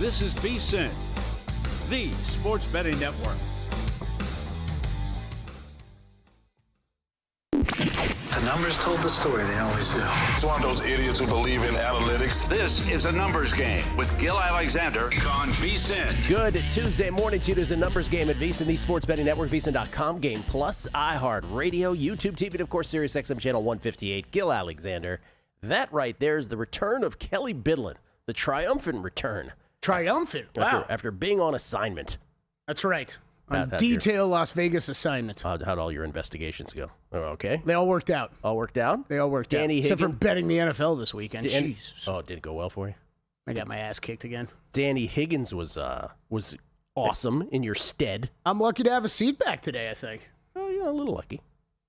This is VSiN, the sports betting network. The numbers told the story, they always do. It's one of those idiots who believe in analytics. This is a numbers game with Gil Alexander on VSiN. Good Tuesday morning to you. There's a numbers game at VSiN, the sports betting network, VSiN.com, Game Plus, iHeartRadio, YouTube TV, and of course, Sirius XM Channel 158. Gil Alexander. That right there is the return of Kelly Bidlin, the triumphant return. Triumphant? Wow. After being on assignment. That's right. On detailed Las Vegas assignment. How'd all your investigations go? Oh, okay. They all worked out. All worked out? They all worked out. Except for betting the NFL this weekend. Jesus. Oh, it did go well for you? I got my ass kicked again. Danny Higgins was awesome in your stead. I'm lucky to have a seat back today, I think. Oh, yeah, a little lucky.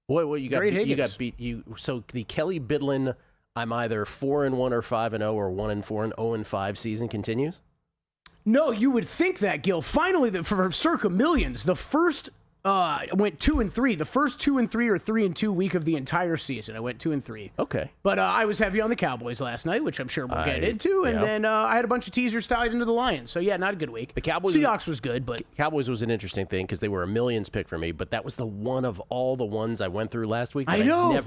What you got? You got beat. So the Kelly Bidlin, I'm either 4-1 or 5-0 or 1-4 and 0-5 season continues. No, you would think that, Gil. Finally, for circa millions, the first went 2-3. The first 2-3 or 3-2 week of the entire season, I went 2-3. Okay, but I was heavy on the Cowboys last night, which I'm sure we'll get into, and then I had a bunch of teasers tied into the Lions. So yeah, not a good week. The Cowboys, Seahawks was good, but Cowboys was an interesting thing because they were a millions pick for me, but that was the one of all the ones I went through last week. I know.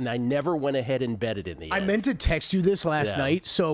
I never went ahead and betted in the end. I meant to text you this last night, so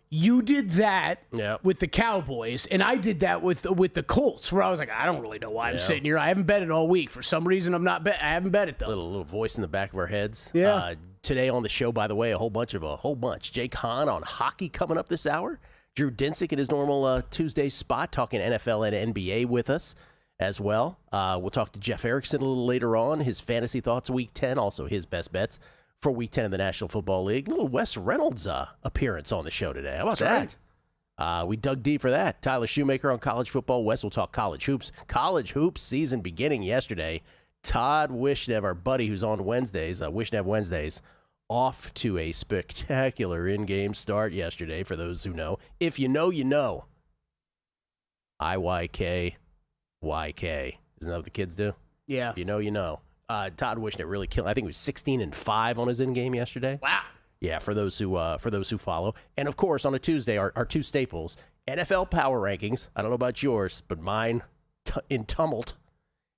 You did that with the Cowboys, and I did that with the Colts, where I was like, I don't really know why I'm sitting here. I haven't bet it all week. For some reason, I haven't bet it, though. Little voice in the back of our heads. Yeah. Today on the show, by the way, a whole bunch. Jake Hahn on hockey coming up this hour. Drew Dinsick in his normal Tuesday spot, talking NFL and NBA with us as well. We'll talk to Jeff Erickson a little later on, his fantasy thoughts Week 10, also his best bets for Week 10 in the National Football League. A little Wes Reynolds appearance on the show today. How about that? Right. We dug deep for that. Tyler Shoemaker on college football. Wes will talk college hoops. College hoops season beginning yesterday. Todd Wishnev, our buddy who's on Wednesdays, Wishnev Wednesdays, off to a spectacular in-game start yesterday, for those who know. If you know, you know. IYK, YK. Isn't that what the kids do? Yeah. If you know, you know. Todd Wishnet really killed. I think it was 16-5 on his in game yesterday. Wow. Yeah, for those who follow, and of course on a Tuesday, our two staples: NFL power rankings. I don't know about yours, but mine in tumult,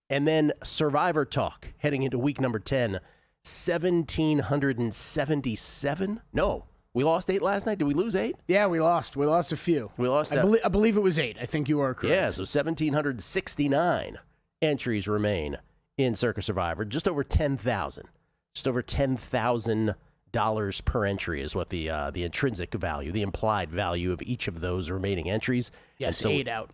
and then Survivor talk heading into week number 10. 1,777. No, we lost 8 last night. Did we lose 8? Yeah, we lost. We lost a few. We lost. I believe it was 8. I think you are correct. Yeah, so 1,769 entries remain in Circa Survivor, just over 10,000. Just over $10,000 per entry is what the intrinsic value, the implied value of each of those remaining entries. Yes, so 8 out.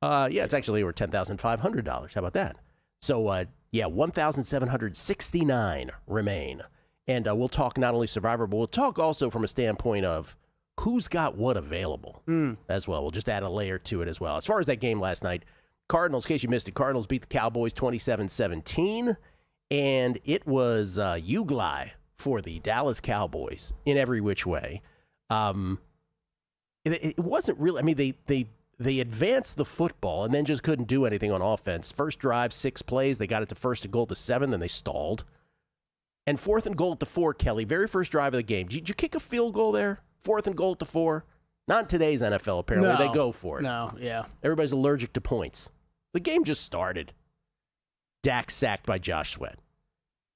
Yeah, it's actually over $10,500. How about that? So, 1,769 remain. And we'll talk not only Survivor, but we'll talk also from a standpoint of who's got what available as well. We'll just add a layer to it as well. As far as that game last night, Cardinals, in case you missed it, Cardinals beat the Cowboys 27-17, and it was Ugly for the Dallas Cowboys in every which way. It wasn't really, I mean, they advanced the football and then just couldn't do anything on offense. First drive, 6 plays, they got it to 1st and goal to 7, then they stalled. And 4th and goal at the 4, Kelly, very first drive of the game. Did you kick a field goal there? 4th and goal at the 4? Not in today's NFL, apparently. No, they go for it. No, yeah. Everybody's allergic to points. The game just started. Dak sacked by Josh Sweat.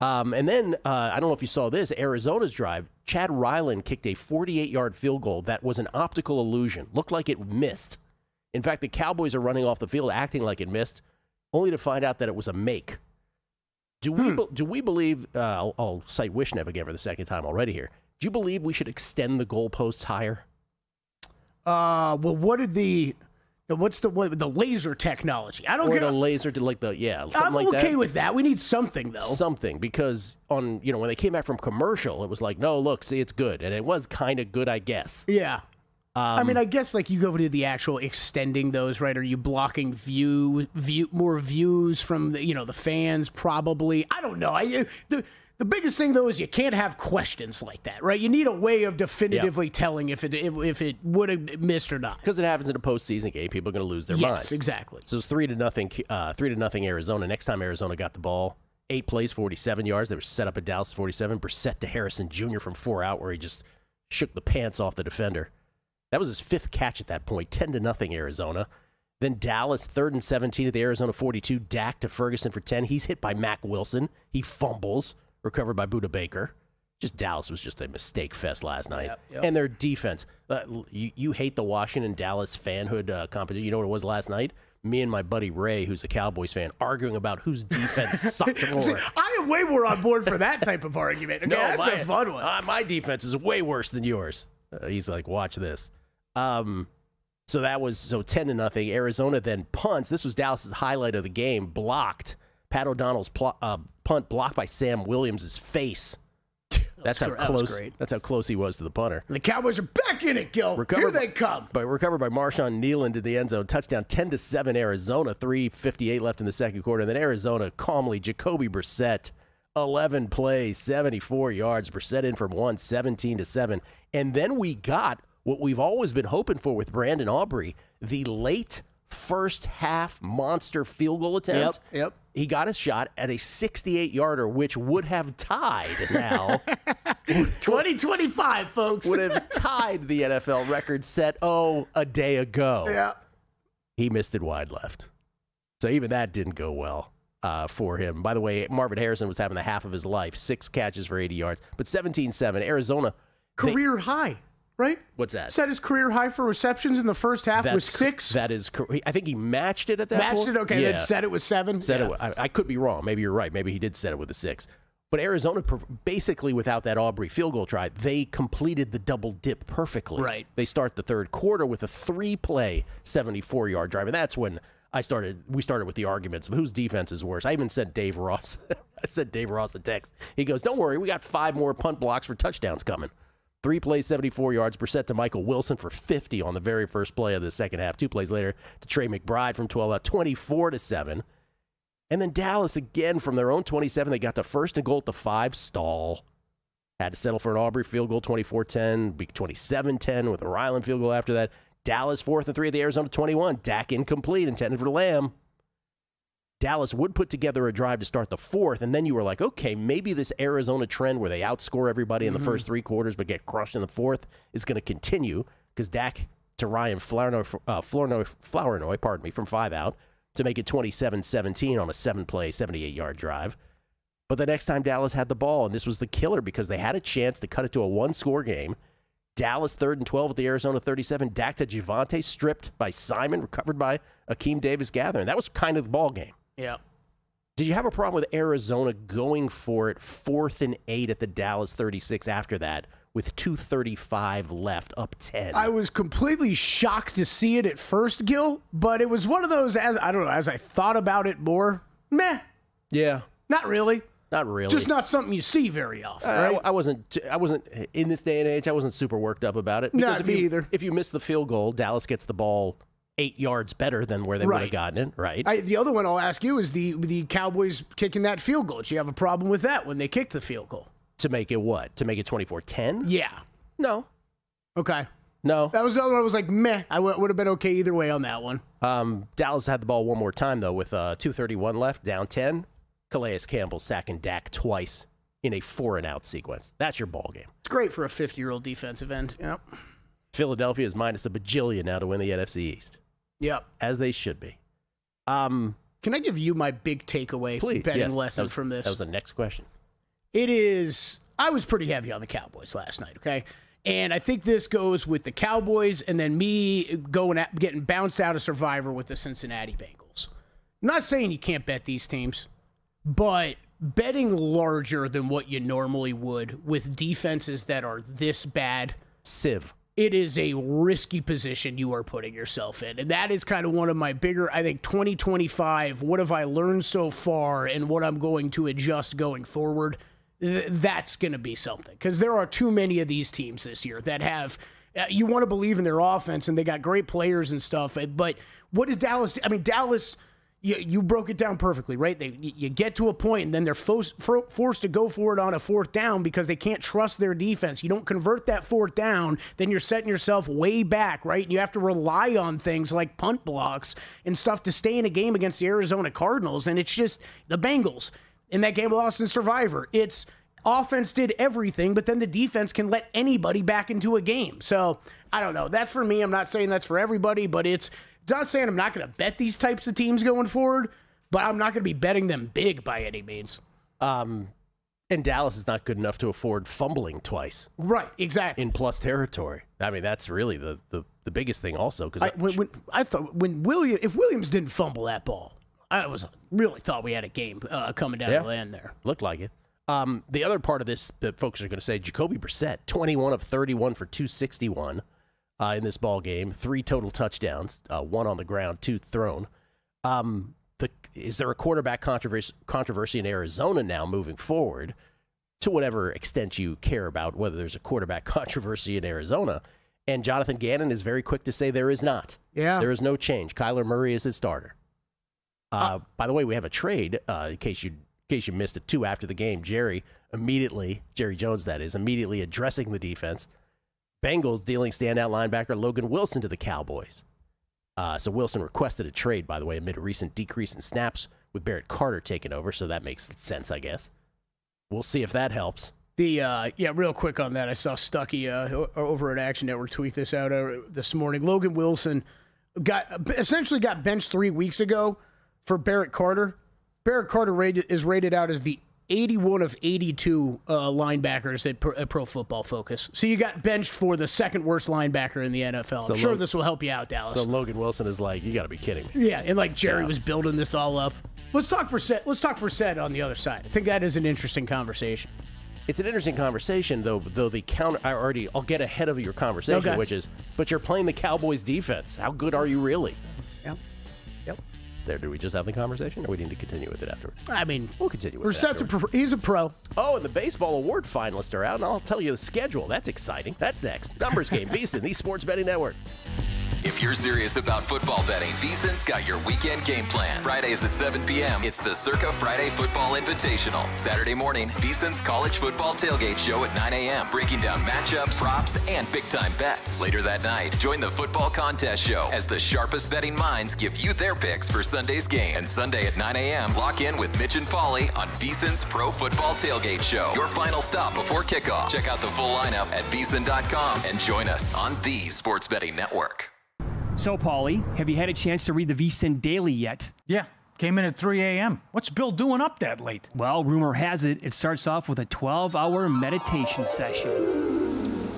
And then, I don't know if you saw this, Arizona's drive, Chad Ryland kicked a 48-yard field goal that was an optical illusion. Looked like it missed. In fact, the Cowboys are running off the field acting like it missed, only to find out that it was a make. Do we believe, I'll cite Wishnev again for the second time already here, do you believe we should extend the goalposts higher? Well, what's the laser technology? I don't get the laser to like the I'm like okay that. with that. We need something though. Something, because on when they came back from commercial, it was like, no, look, see, it's good, and it was kind of good, I guess. Yeah. I mean, I guess like you go to the actual extending those, right? Are you blocking more views from the fans? Probably. I don't know. The biggest thing though is you can't have questions like that, right? You need a way of definitively telling if it would have missed or not. Because it happens in a postseason game, people are going to lose their minds. Yes, exactly. So it's 3-0 Arizona. Next time Arizona got the ball, 8 plays, 47 yards. They were set up at Dallas 47. Brissett to Harrison Jr. from 4 out, where he just shook the pants off the defender. That was his 5th catch at that point, 10-0 Arizona. Then Dallas, 3rd and 17 at the Arizona 42. Dak to Ferguson for 10. He's hit by Mac Wilson. He fumbles, recovered by Budda Baker. Dallas was just a mistake fest last night. Yep. And their defense. You hate the Washington-Dallas fanhood competition. You know what it was last night? Me and my buddy Ray, who's a Cowboys fan, arguing about whose defense sucked more. See, I am way more on board for that type of argument. Okay, that's a fun one. My defense is way worse than yours. He's like, watch this. So that was 10-0. Arizona then punts. This was Dallas's highlight of the game. Blocked. Pat O'Donnell's punt blocked by Sam Williams' face. That's how close he was to the punter. And the Cowboys are back in it, Gil. Here they come. Recovered by Marshawn Nealon to the end zone. Touchdown 10-7 Arizona. 3:58 left in the second quarter. And then Arizona calmly, Jacoby Brissett, 11 plays, 74 yards. Brissett in from 1, 17-7. And then we got what we've always been hoping for with Brandon Aubrey, the late first half monster field goal attempt. Yep. He got a shot at a 68-yarder, which would have tied now. 2025, folks. Would have tied the NFL record set, a day ago. Yeah. He missed it wide left. So even that didn't go well for him. By the way, Marvin Harrison was having the half of his life, 6 catches for 80 yards. But 17-7, Arizona. Career high. Right? What's that? Set his career high for receptions in the first half with 6. That is correct. I think he matched it at that point. Matched it? Okay, then set it with 7. I could be wrong. Maybe you're right. Maybe he did set it with a 6. But Arizona, basically without that Aubrey field goal try, they completed the double dip perfectly. Right. They start the third quarter with a 3-play, 74-yard drive. And that's when we started with the arguments of whose defense is worse. I even sent Dave Ross. I sent Dave Ross a text. He goes, don't worry, we got 5 more punt blocks for touchdowns coming. 3 plays, 74 yards. Brissett to Michael Wilson for 50 on the very first play of the second half. 2 plays later to Trey McBride from 12 out, 24-7. And then Dallas again from their own 27. They got to 1st and goal at the 5, stall. Had to settle for an Aubrey field goal, 24-10, 27-10 with a Ryland field goal after that. Dallas 4th and 3 at the Arizona 21. Dak incomplete, intended for Lamb. Dallas would put together a drive to start the 4th, and then you were like, okay, maybe this Arizona trend where they outscore everybody in the first 3 quarters but get crushed in the 4th is going to continue because Dak to Ryan Flournoy, from 5 out to make it 27-17 on a 7-play, 78-yard drive. But the next time Dallas had the ball, and this was the killer because they had a chance to cut it to a 1-score game, Dallas 3rd and 12 at the Arizona 37. Dak to Javonte, stripped by Simon, recovered by Akeem Davis-Gathering. That was kind of the ball game. Yeah. Did you have a problem with Arizona going for it 4th and 8 at the Dallas 36 after that with 2:35 left, up 10? I was completely shocked to see it at first, Gil, but it was one of those, as I thought about it more, meh. Yeah. Not really. Not really. Just not something you see very often, right? I wasn't in this day and age, I wasn't super worked up about it. Not me either. If you miss the field goal, Dallas gets the ball 8 yards better than where they would have gotten it, right? The other one I'll ask you is the Cowboys kicking that field goal. Do you have a problem with that when they kicked the field goal? To make it what? To make it 24-10? Yeah. No. Okay. No. That was the other one I was like, meh. I would have been okay either way on that one. Dallas had the ball one more time, though, with 2:31 left, down 10. Calais Campbell sacking Dak twice in a 4-and-out sequence. That's your ball game. It's great for a 50-year-old defensive end. Yep. Philadelphia is minus a bajillion now to win the NFC East. Yep. As they should be. Can I give you my big takeaway betting lesson from this? That was the next question. It is, I was pretty heavy on the Cowboys last night, okay? And I think this goes with the Cowboys and then me getting bounced out of Survivor with the Cincinnati Bengals. I'm not saying you can't bet these teams, but betting larger than what you normally would with defenses that are this bad. Civ. It is a risky position you are putting yourself in. And that is kind of one of my bigger, I think, 2025, what have I learned so far and what I'm going to adjust going forward. That's going to be something. Because there are too many of these teams this year that have, you want to believe in their offense and they got great players and stuff. But what is Dallas? I mean, Dallas, you broke it down perfectly, right? You get to a point and then they're forced to go for it on a 4th down because they can't trust their defense. You don't convert that 4th down, then you're setting yourself way back, right? And you have to rely on things like punt blocks and stuff to stay in a game against the Arizona Cardinals. And it's just the Bengals in that game lost in Survivor. It's offense did everything, but then the defense can let anybody back into a game. So, I don't know. That's for me. I'm not saying that's for everybody, but it's not saying I'm not going to bet these types of teams going forward, but I'm not going to be betting them big by any means. And Dallas is not good enough to afford fumbling twice. Right, exactly. In plus territory. I mean, that's really the biggest thing also. Because I thought if Williams didn't fumble that ball, I really thought we had a game coming down the end there. Looked like it. The other part of this that folks are going to say, Jacoby Brissett, 21 of 31 for 261 in this ball game, 3 total touchdowns, 1 on the ground, 2 thrown. Is there a quarterback controversy in Arizona now moving forward? To whatever extent you care about whether there's a quarterback controversy in Arizona. And Jonathan Gannon is very quick to say there is not. Yeah. There is no change. Kyler Murray is his starter. By the way, we have a trade, in case you missed it, too, after the game. Jerry Jones, that is, immediately addressing the defense. Bengals dealing standout linebacker Logan Wilson to the Cowboys. So Wilson requested a trade, by the way, amid a recent decrease in snaps with Barrett Carter taking over, so that makes sense, I guess. We'll see if that helps. Real quick on that, I saw Stuckey over at Action Network tweet this out this morning. Logan Wilson essentially got benched 3 weeks ago for Barrett Carter. Barrett Carter is rated out as the 81 of 82 linebackers at Pro Football Focus. So you got benched for the second worst linebacker in the NFL. I'm sure this will help you out, Dallas. So Logan Wilson is like, you got to be kidding me. Yeah, and like Jerry was building this all up. Let's talk Brissett on the other side. I think that is an interesting conversation. It's an interesting conversation, though the counter. I'll get ahead of your conversation, which is, but you're playing the Cowboys defense. How good are you really? Yep. Do we just have the conversation, or we need to continue with it afterwards? I mean, we'll continue with it afterwards. He's a pro. Oh, and the baseball award finalists are out, and I'll tell you the schedule. That's exciting. That's next. Numbers Game, VSiN, the Sports Betting Network. If you're serious about football betting, VSiN's got your weekend game plan. Fridays at 7 p.m., it's the Circa Friday Football Invitational. Saturday morning, VSiN's college football tailgate show at 9 a.m., breaking down matchups, props, and big-time bets. Later that night, join the football contest show as the sharpest betting minds give you their picks for Sunday's game. And Sunday at 9 a.m., lock in with Mitch and Pauly on VSiN's Pro Football Tailgate Show. Your final stop before kickoff. Check out the full lineup at VSiN.com and join us on the Sports Betting Network. So, Pauly, have you had a chance to read the VSiN Daily yet? Yeah, came in at 3 a.m. What's Bill doing up that late? Well, rumor has it starts off with a 12-hour meditation session.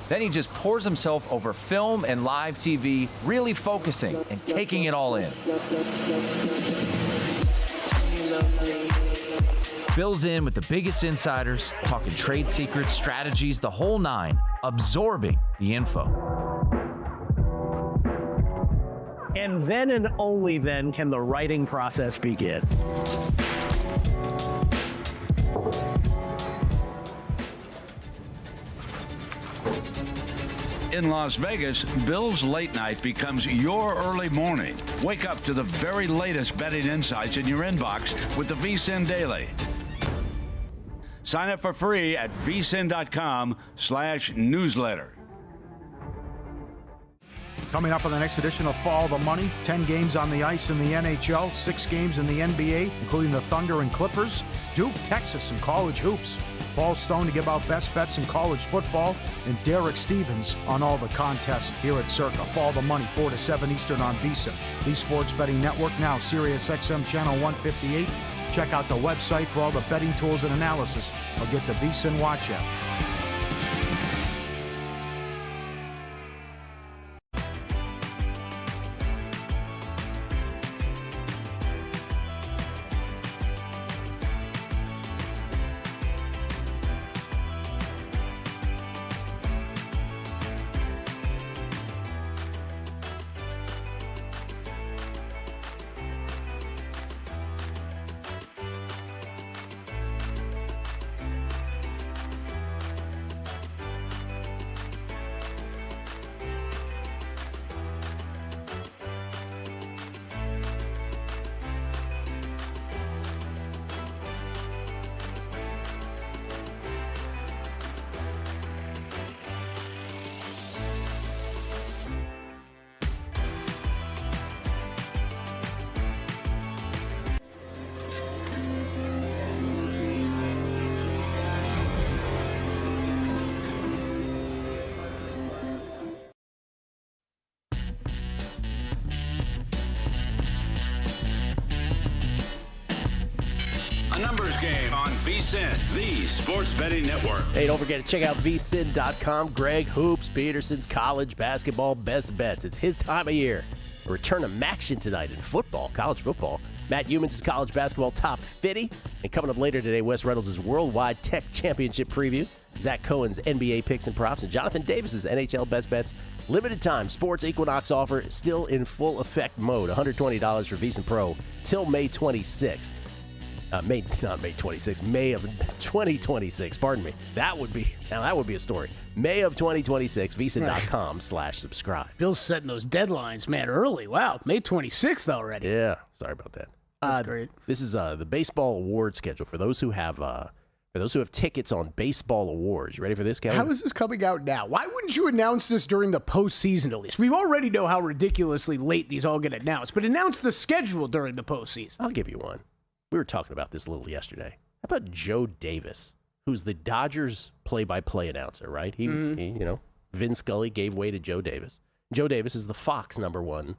Then he just pours himself over film and live TV, really focusing and taking it all in. Bill's in with the biggest insiders, talking trade secrets, strategies, the whole nine, absorbing the info. And then and only then can the writing process begin. In Las Vegas, Bill's late night becomes your early morning. Wake up to the very latest betting insights in your inbox with the VSiN Daily. Sign up for free at vsin.com/newsletter. Coming up on the next edition of Follow the Money, 10 games on the ice in the NHL, 6 games in the NBA, including the Thunder and Clippers, Duke, Texas, and college hoops. Paul Stone to give out best bets in college football, and Derek Stevens on all the contests here at Circa. Follow the Money, 4 to 7 Eastern on VSiN. The Sports Betting Network, now Sirius XM Channel 158. Check out the website for all the betting tools and analysis. Or get the VSiN Watch app. Game on VSiN, the sports betting network. Hey, don't forget to check out VSiN.com. Greg Hoops Peterson's college basketball best bets. It's his time of year. A return of action tonight in football, college football. Matt Humans' college basketball top 50. And coming up later today, Wes Reynolds' Worldwide Tech Championship preview. Zach Cohen's NBA picks and props. And Jonathan Davis's NHL best bets. Limited time sports Equinox offer still in full effect mode. $120 for VSiN Pro till May 26th. May of 2026. Pardon me. That would be a story. May of 2026. VSiN.com/subscribe. Bill's setting those deadlines, man, early. Wow, May 26th already. Yeah, sorry about that. That's great. This is the baseball award schedule for those who have tickets on baseball awards. You ready for this, Kevin? How is this coming out now? Why wouldn't you announce this during the postseason at least? We already know how ridiculously late these all get announced, but announce the schedule during the postseason. I'll give you one. We were talking about this a little yesterday. How about Joe Davis, who's the Dodgers play-by-play announcer, right? He Vin Scully gave way to Joe Davis. Joe Davis is the Fox #1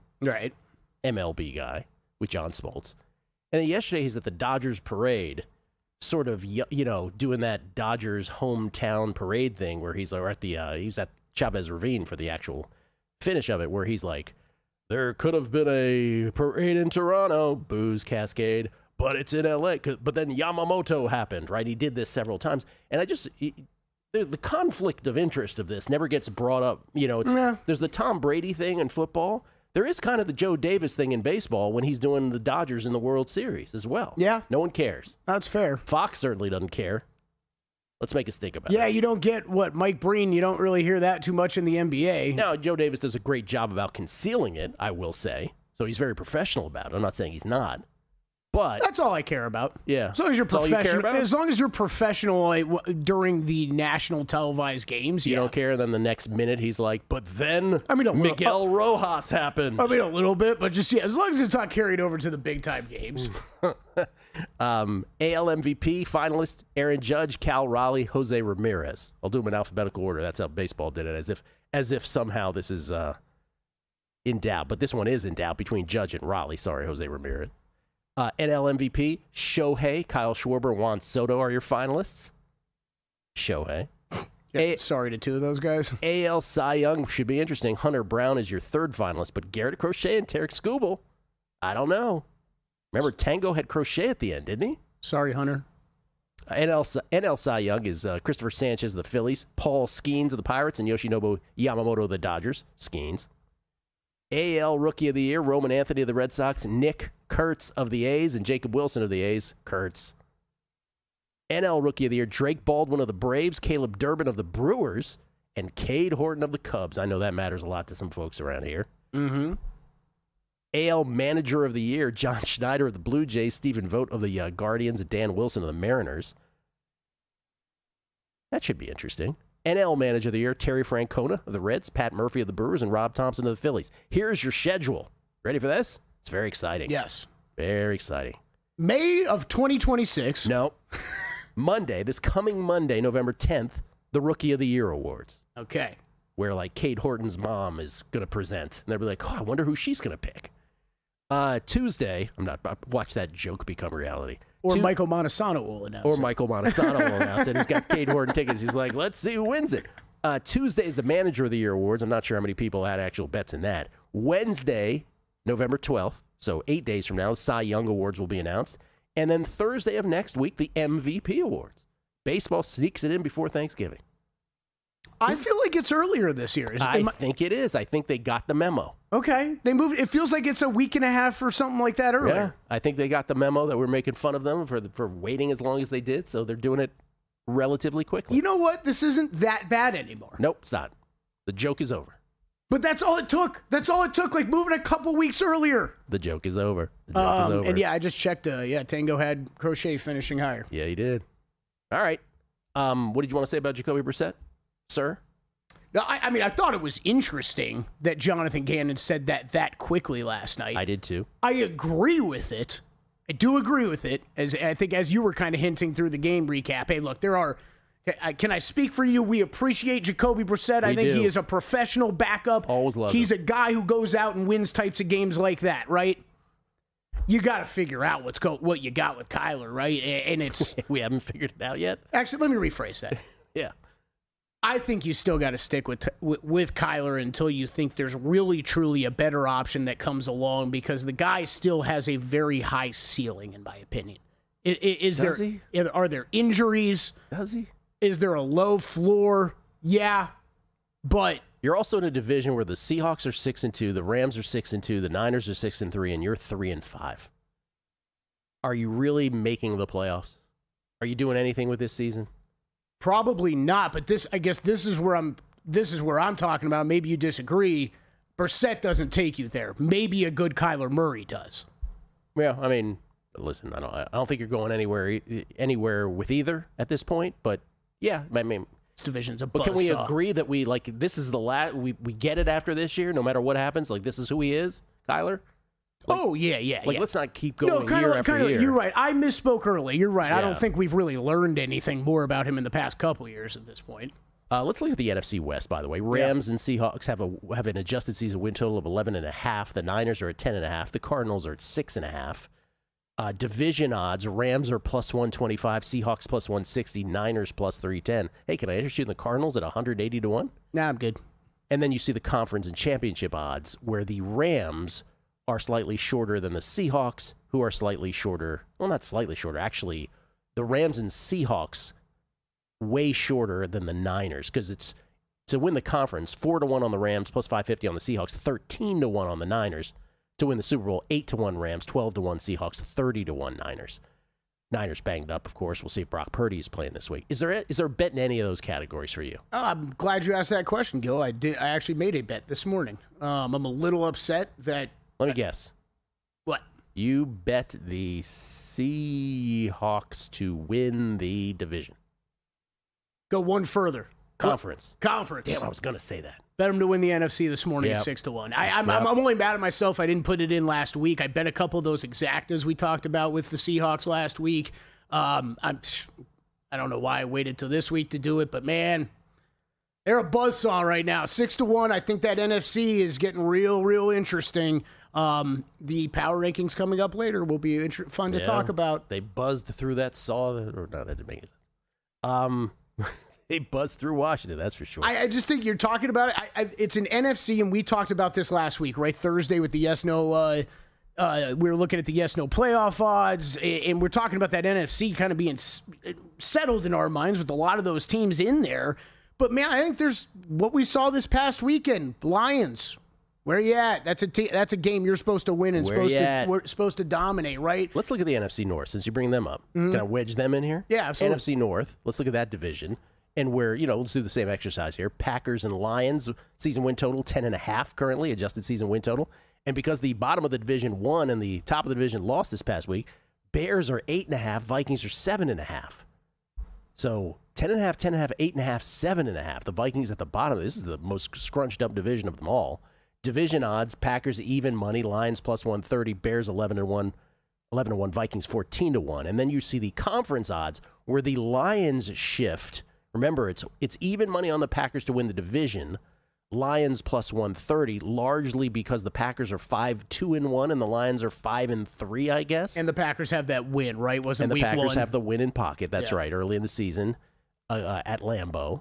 MLB guy with John Smoltz. And then yesterday he's at the Dodgers parade, sort of, doing that Dodgers hometown parade thing where he's at he's at Chavez Ravine for the actual finish of it, where he's like, there could have been a parade in Toronto, booze cascade, but it's in L.A. But then Yamamoto happened, right? He did this several times. And the conflict of interest of this never gets brought up. There's the Tom Brady thing in football. There is kind of the Joe Davis thing in baseball when he's doing the Dodgers in the World Series as well. Yeah. No one cares. That's fair. Fox certainly doesn't care. Let's make us think about it. Yeah, you don't get Mike Breen. You don't really hear that too much in the NBA. Now, Joe Davis does a great job about concealing it, I will say. So he's very professional about it. I'm not saying he's not. But that's all I care about. Yeah. As long as you're professional, as long as you're professional during the national televised games, you don't care. And then the next minute he's like, but then Miguel Rojas happened. I mean, a little bit, but just as long as it's not carried over to the big time games. AL MVP finalist Aaron Judge, Cal Raleigh, Jose Ramirez. I'll do them in alphabetical order. That's how baseball did it, as if somehow this is in doubt. But this one is in doubt between Judge and Raleigh. Sorry, Jose Ramirez. NL MVP, Shohei, Kyle Schwarber, Juan Soto are your finalists. Shohei. Sorry to two of those guys. AL Cy Young should be interesting. Hunter Brown is your third finalist, but Garrett Crochet and Tarek Skubal, I don't know. Remember, Tango had Crochet at the end, didn't he? Sorry, Hunter. NL Cy Young is Christopher Sanchez of the Phillies, Paul Skeens of the Pirates, and Yoshinobu Yamamoto of the Dodgers. Skeens. AL Rookie of the Year, Roman Anthony of the Red Sox, Nick Kurtz of the A's, and Jacob Wilson of the A's. Kurtz. NL Rookie of the Year, Drake Baldwin of the Braves, Caleb Durbin of the Brewers, and Cade Horton of the Cubs. I know that matters a lot to some folks around here. Mm-hmm. AL Manager of the Year, John Schneider of the Blue Jays, Stephen Vogt of the Guardians, and Dan Wilson of the Mariners. That should be interesting. NL Manager of the Year, Terry Francona of the Reds, Pat Murphy of the Brewers, and Rob Thompson of the Phillies. Here's your schedule. Ready for this? It's very exciting. Yes. Very exciting. May of 2026. No. Monday, this coming Monday, November 10th, the Rookie of the Year Awards. Okay. Where, Cade Horton's mom is going to present. And they'll be like, I wonder who she's going to pick. Tuesday, watch that joke become reality. Or Michael Montesano will announce it. Michael Montesano will announce it. He's got Cade Horton tickets. He's like, let's see who wins it. Tuesday is the Manager of the Year Awards. I'm not sure how many people had actual bets in that. Wednesday, November 12th, so 8 days from now, the Cy Young Awards will be announced. And then Thursday of next week, the MVP Awards. Baseball sneaks it in before Thanksgiving. I feel like it's earlier this year. I think it is. I think they got the memo. Okay. They moved. It feels like it's a week and a half or something like that earlier. Yeah. I think they got the memo that we're making fun of them for waiting as long as they did, so they're doing it relatively quickly. You know what? This isn't that bad anymore. Nope, it's not. The joke is over. But that's all it took. Like moving a couple weeks earlier. The joke is over. The joke is over. And I just checked. Tango had Crochet finishing higher. Yeah, he did. All right. What did you want to say about Jacoby Brissett, sir? No, I thought it was interesting that Jonathan Gannon said that quickly last night. I did too. I agree with it. I do agree with it. As you were kind of hinting through the game recap. Hey, look, there are. Can I speak for you? We appreciate Jacoby Brissett. I think he is a professional backup. Always love him. He's a guy who goes out and wins types of games like that, right? you got to figure out what you got with Kyler, right? And it's we haven't figured it out yet. Actually, let me rephrase that. Yeah. I think you still got to stick with Kyler until you think there's really, truly a better option that comes along, because the guy still has a very high ceiling, in my opinion. Does he? Are there injuries? Does he? Is there a low floor? Yeah, but you're also in a division where the Seahawks are 6-2, the Rams are 6-2, the Niners are 6-3, and you're 3-5. Are you really making the playoffs? Are you doing anything with this season? Probably not, but this is where I'm talking about. Maybe you disagree. Brissett doesn't take you there. Maybe a good Kyler Murray does. Yeah, I mean, listen, I don't think you're going anywhere with either at this point. But yeah, I mean, this division's a buzzsaw. But can we agree that this is the last? We get it after this year, no matter what happens. Like, this is who he is, Kyler. Yeah. Let's not keep going year after year. You're right. I misspoke early. You're right. Yeah. I don't think we've really learned anything more about him in the past couple years at this point. Let's look at the NFC West, by the way. Rams and Seahawks have an adjusted season win total of 11.5. The Niners are at 10.5. The Cardinals are at 6.5. Division odds, Rams are plus 125, Seahawks plus 160, Niners plus 310. Hey, can I interest you in the Cardinals at 180 to 1? Nah, I'm good. And then you see the conference and championship odds, where the Rams are slightly shorter than the Seahawks, who are slightly shorter. Well, not slightly shorter. Actually, the Rams and Seahawks way shorter than the Niners, because it's to win the conference, 4-1 on the Rams, plus 550 on the Seahawks, 13-1 on the Niners. To win the Super Bowl, 8-1 Rams, 12-1 Seahawks, 30-1 Niners. Niners banged up, of course. We'll see if Brock Purdy is playing this week. Is there a bet in any of those categories for you? I'm glad you asked that question, Gil. I actually made a bet this morning. I'm a little upset that... Let me guess. What? You bet the Seahawks to win the division. Go one further. Conference. Conference. Damn, I was going to say that. Bet them to win the NFC this morning at 6-1. I'm only mad at myself I didn't put it in last week. I bet a couple of those exactas we talked about with the Seahawks last week. I don't know why I waited till this week to do it, but man, they're a buzzsaw right now. 6-1. I think that NFC is getting real interesting. The power rankings coming up later will be fun to talk about. They buzzed through that saw. Or no, that didn't make sense. They buzzed through Washington, that's for sure. I just think you're talking about it. It's an NFC, and we talked about this last week, right? Thursday with the yes-no. We were looking at the yes-no playoff odds, and we're talking about that NFC kind of being settled in our minds with a lot of those teams in there. But, man, I think there's what we saw this past weekend. Lions, where you at? That's a game you're supposed to win and supposed to dominate, right? Let's look at the NFC North, since you bring them up. Mm-hmm. Can I wedge them in here? Yeah, absolutely. NFC North, let's look at that division. And where, let's do the same exercise here. Packers and Lions, season win total, 10.5 currently, adjusted season win total. And because the bottom of the division won and the top of the division lost this past week, Bears are 8.5, Vikings are 7.5. So 10.5, 10.5, 8.5, 7.5. The Vikings at the bottom. This is the most scrunched up division of them all. Division odds, Packers even money, Lions plus 130, Bears 11-1, Vikings 14-1. And then you see the conference odds where the Lions shift. Remember, it's even money on the Packers to win the division. Lions plus 130, largely because the Packers are 5-2-1 and the Lions are 5-3, I guess. And the Packers have that win, right? And the Packers have the win in pocket. That's right, early in the season at Lambeau.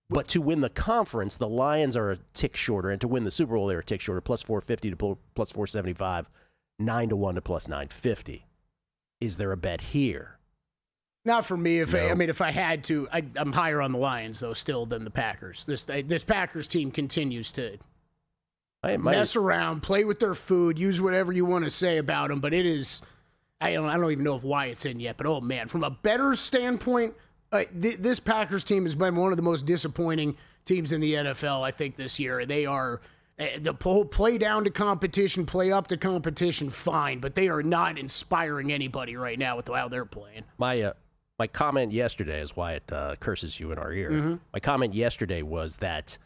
But to win the conference, the Lions are a tick shorter, and to win the Super Bowl, they're a tick shorter, plus 450 to plus 475, 9-1 to plus 950. Is there a bet here? Not for me. If I had to, I'm higher on the Lions though still than the Packers. This Packers team continues to mess around, play with their food, use whatever you want to say about them. But it is, I don't even know why it's in yet. But oh man, from a better standpoint, this Packers team has been one of the most disappointing teams in the NFL. I think this year they are. The whole play down to competition, play up to competition, fine, but they are not inspiring anybody right now with how they're playing. My comment yesterday is why it curses you in our ear. Mm-hmm. My comment yesterday was that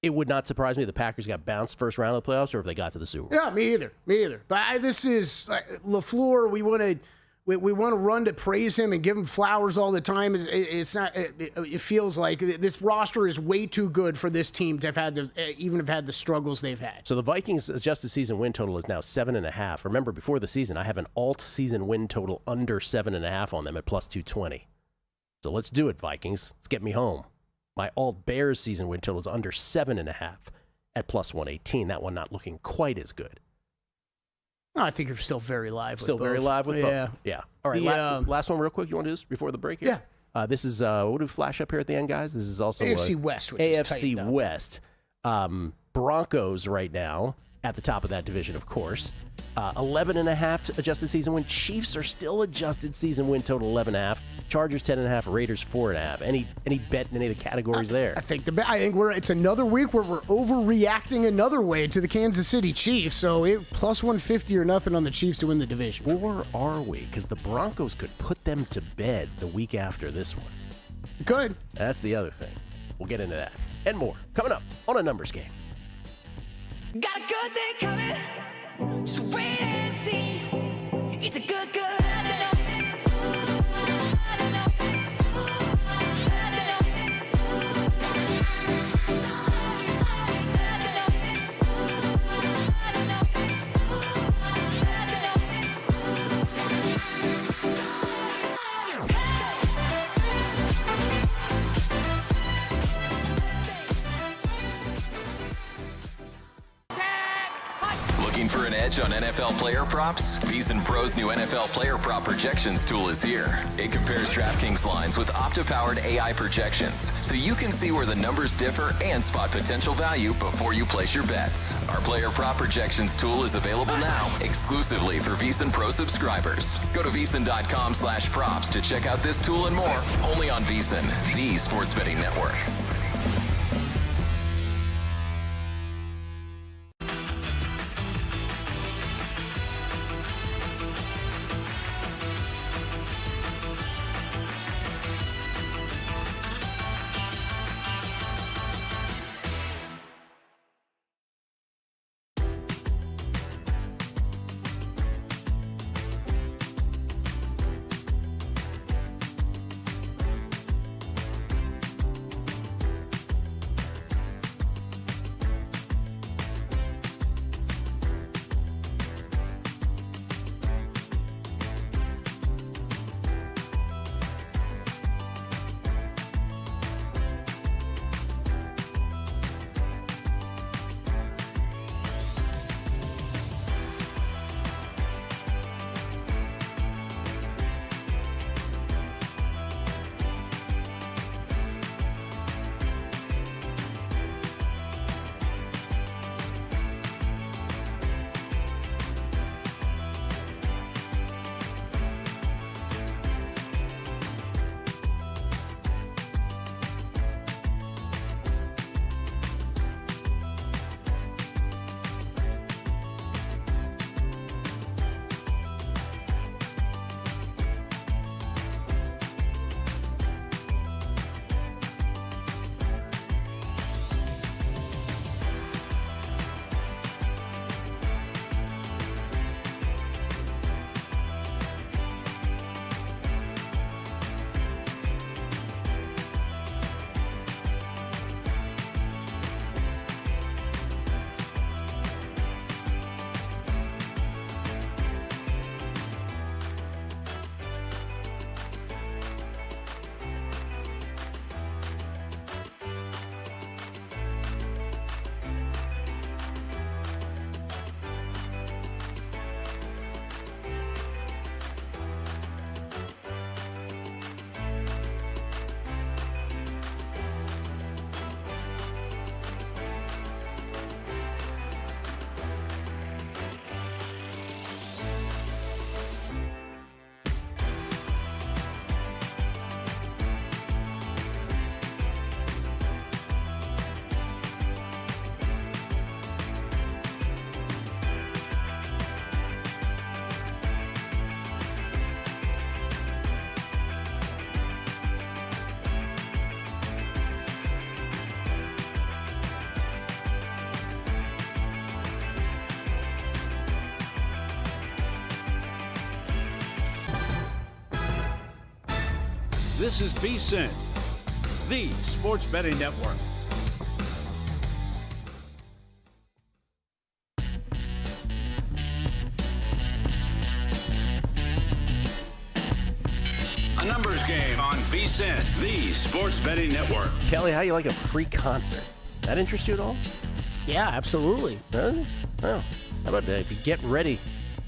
it would not surprise me if the Packers got bounced first round of the playoffs or if they got to the Super Bowl. Yeah, me either. But this is LaFleur. we want to run to praise him and give him flowers all the time. It's not. It feels like this roster is way too good for this team to have had the struggles they've had. So the Vikings' adjusted season win total is now 7.5. Remember, before the season, I have an alt season win total under 7.5 on them at plus 220. So let's do it, Vikings. Let's get me home. My alt Bears season win total is under 7.5 at plus 118. That one not looking quite as good. I think you're still very live with Still both. very live with both. Yeah. All right, last one real quick. You want to do this before the break here? Yeah. This is, what do we flash up here at the end, guys? This is also AFC West, which is AFC tightened up. West. Broncos right now at the top of that division, of course. 11.5 adjusted season win. Chiefs are still adjusted season win total 11.5. Chargers 10.5. Raiders 4.5. Any bet in any of the categories there? I think it's another week where we're overreacting another way to the Kansas City Chiefs. So plus 150 or nothing on the Chiefs to win the division. Or are we? Because the Broncos could put them to bed the week after this one. Good. That's the other thing. We'll get into that and more coming up on A Numbers Game. Got a good thing coming, just wait and see. It's a good. Looking for an edge on NFL player props? VSiN Pro's new NFL player prop projections tool is here. It compares DraftKings lines with Opta-powered AI projections, so you can see where the numbers differ and spot potential value before you place your bets. Our player prop projections tool is available now exclusively for VSiN Pro subscribers. Go to VSiN.com/props to check out this tool and more, only on VSiN, the sports betting network. This is VSiN, the sports betting network. A numbers game on VSiN, the sports betting network. Kelly, how you like a free concert? That interest you at all? Yeah, absolutely. Really? Well, how about that? If you get ready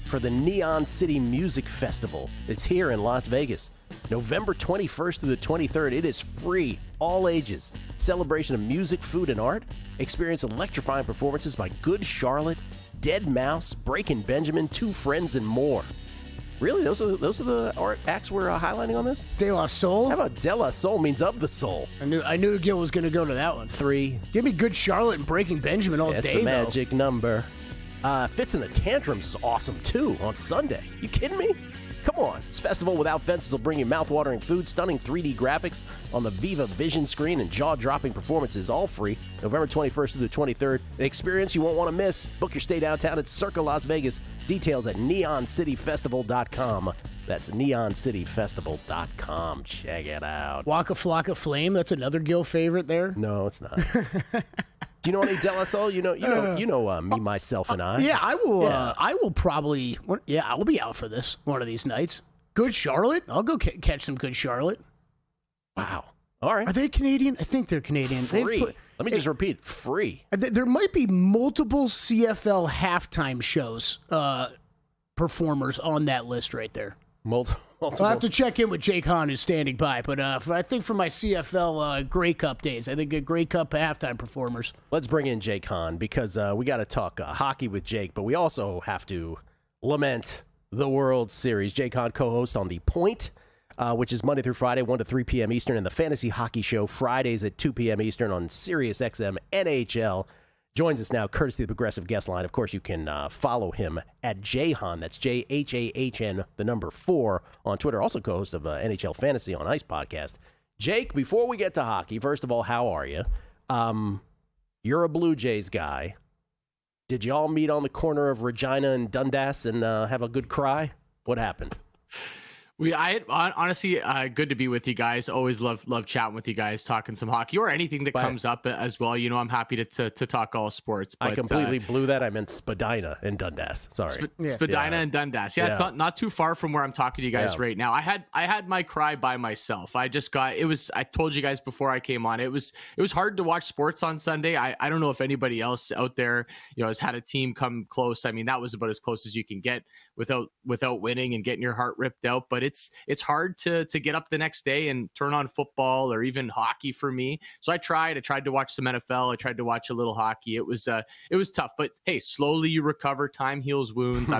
for the Neon City Music Festival, it's here in Las Vegas. November 21st through the 23rd. It is free, all ages. Celebration of music, food, and art. Experience electrifying performances by Good Charlotte, Dead Mouse, Breaking Benjamin, Two Friends, and more. Really? Those are the art acts we're highlighting on this? De La Soul? How about De La Soul means of the soul? I knew Gil was going to go to that one. 3. Give me Good Charlotte and Breaking Benjamin all That's day, the magic number. Fits in the Tantrums is awesome, too, on Sunday. You kidding me? Come on. This festival without fences will bring you mouth-watering food, stunning 3D graphics on the Viva Vision screen, and jaw-dropping performances, all free, November 21st through the 23rd. An experience you won't want to miss. Book your stay downtown at Circa Las Vegas. Details at neoncityfestival.com. That's neoncityfestival.com. Check it out. Waka Flocka Flame, that's another Gil favorite there. No, it's not. Do you know any De La Soul? You know me, myself, and I. Yeah, I will. Yeah. I will probably. Yeah, I will be out for this one of these nights. Good Charlotte. I'll go catch some Good Charlotte. Wow. All right. Are they Canadian? I think they're Canadian. Free. Let me just repeat. Free. There might be multiple CFL halftime shows performers on that list right there. Multiple. I'll have to check in with Jake Hahn, who's standing by. But I think for my CFL Grey Cup days, I think Grey Cup halftime performers. Let's bring in Jake Hahn because we got to talk hockey with Jake, but we also have to lament the World Series. Jake Hahn, co-host on The Point, which is Monday through Friday, 1 to 3 p.m. Eastern, and the Fantasy Hockey Show Fridays at 2 p.m. Eastern on Sirius XM NHL. Joins us now, courtesy of the Progressive Guest Line. Of course, you can follow him at Jayhan. That's JHAHN, the number 4 on Twitter. Also co-host of NHL Fantasy on Ice podcast. Jake, before we get to hockey, first of all, how are you? You're a Blue Jays guy. Did you all meet on the corner of Regina and Dundas and have a good cry? What happened? Honestly, good to be with you guys. Always love chatting with you guys, talking some hockey or anything that comes up as well. You know, I'm happy to talk all sports. But, I completely blew that. I meant Spadina and Dundas. Sorry, Spadina and Dundas. Yeah, it's not too far from where I'm talking to you guys right now. I had my cry by myself. I told you guys before I came on. It was hard to watch sports on Sunday. I don't know if anybody else out there has had a team come close. I mean, that was about as close as you can get without winning and getting your heart ripped out. But it's hard to get up the next day and turn on football or even hockey for me. So I tried to watch some NFL. I tried to watch a little hockey. It was tough, but hey, slowly you recover. Time heals wounds.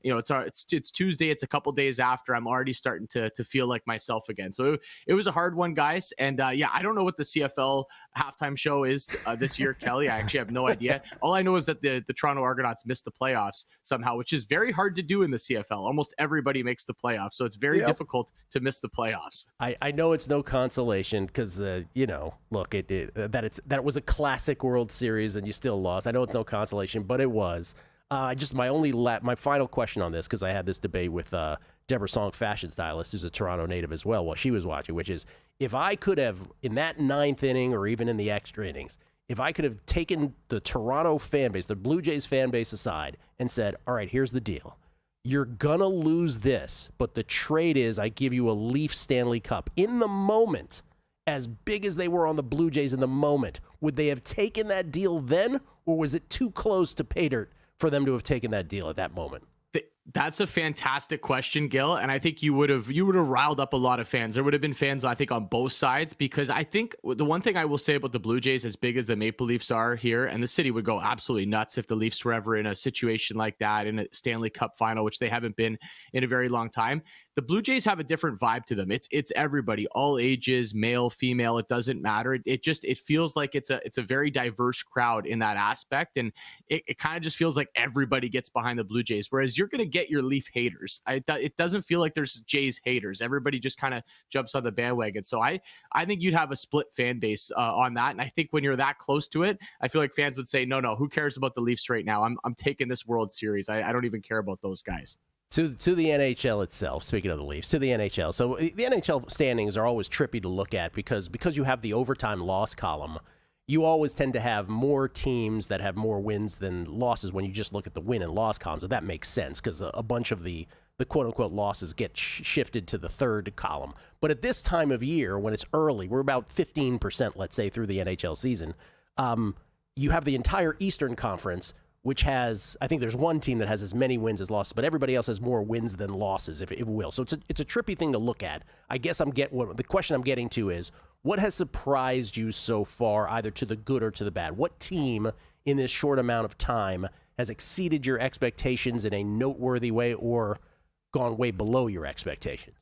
It's Tuesday. It's a couple days after. I'm already starting to feel like myself again. So it was a hard one, guys. And I don't know what the CFL halftime show is this year, Kelly. I actually have no idea. All I know is that the Toronto Argonauts missed the playoffs somehow, which is very hard to do in the CFL. Almost everybody makes the playoffs. So it's very difficult to miss the playoffs. I know it's no consolation because look, that it was a classic World Series and you still lost. I know it's no consolation, but it was. Just my final question on this, because I had this debate with Deborah Song, fashion stylist, who's a Toronto native as well, while she was watching, which is, if I could have, in that 9th inning or even in the extra innings, if I could have taken the Toronto fan base, the Blue Jays fan base aside and said, all right, here's the deal. You're going to lose this, but the trade is I give you a Leaf Stanley Cup. In the moment, as big as they were on the Blue Jays in the moment, would they have taken that deal then, or was it too close to pay dirt for them to have taken that deal at that moment? That's a fantastic question, Gil, and I think you would have riled up a lot of fans. There would have been fans, I think, on both sides, because I think the one thing I will say about the Blue Jays, as big as the Maple Leafs are here, and the city would go absolutely nuts if the Leafs were ever in a situation like that in a Stanley Cup final, which they haven't been in a very long time. The Blue Jays have a different vibe to them. It's everybody, all ages, male, female, it doesn't matter. It feels like it's a very diverse crowd in that aspect, and it kind of just feels like everybody gets behind the Blue Jays, whereas you're going to get your Leaf haters. It doesn't feel like there's Jays haters. Everybody just kind of jumps on the bandwagon. So I think you'd have a split fan base on that. And I think when you're that close to it, I feel like fans would say, no, who cares about the Leafs right now? I'm taking this World Series. I don't even care about those guys. To the NHL itself, speaking of the Leafs, to the NHL. So the NHL standings are always trippy to look at because you have the overtime loss column. You always tend to have more teams that have more wins than losses when you just look at the win and loss columns. So that makes sense because a bunch of the quote-unquote losses get shifted to the third column. But at this time of year, when it's early, we're about 15%, let's say, through the NHL season, you have the entire Eastern Conference, which has, I think there's one team that has as many wins as losses, but everybody else has more wins than losses, if it will. So it's a trippy thing to look at. I guess the question I'm getting to is, what has surprised you so far, either to the good or to the bad? What team in this short amount of time has exceeded your expectations in a noteworthy way or gone way below your expectations?